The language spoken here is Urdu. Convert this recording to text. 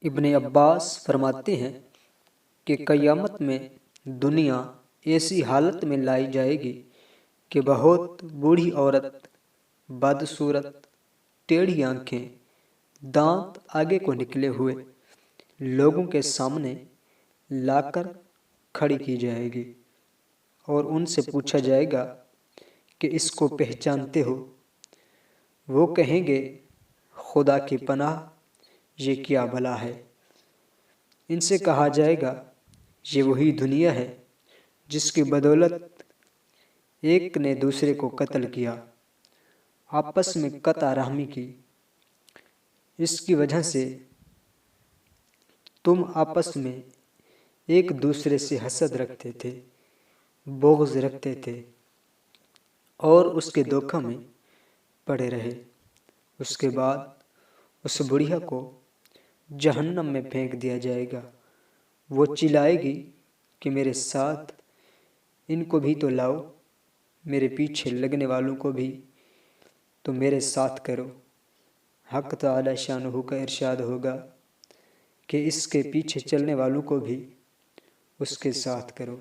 ابن عباس فرماتے ہیں کہ قیامت میں دنیا ایسی حالت میں لائی جائے گی کہ بہت بوڑھی عورت، بدصورت، ٹیڑھی آنکھیں، دانت آگے کو نکلے ہوئے لوگوں کے سامنے لا کر کھڑی کی جائے گی اور ان سے پوچھا جائے گا کہ اس کو پہچانتے ہو؟ وہ کہیں گے خدا کی پناہ، یہ کیا بلا ہے؟ ان سے کہا جائے گا یہ وہی دنیا ہے جس کی بدولت ایک نے دوسرے کو قتل کیا، آپس میں قطع رحمی کی، اس کی وجہ سے تم آپس میں ایک دوسرے سے حسد رکھتے تھے، بغض رکھتے تھے اور اس کے دھوکہ میں پڑے رہے۔ اس کے بعد اس بڑھیا کو جہنم میں پھینک دیا جائے گا۔ وہ چلائے گی کہ میرے ساتھ ان کو بھی تو لاؤ، میرے پیچھے لگنے والوں کو بھی تو میرے ساتھ کرو۔ حق تعالی شانہ کا ارشاد ہوگا کہ اس کے پیچھے چلنے والوں کو بھی اس کے ساتھ کرو۔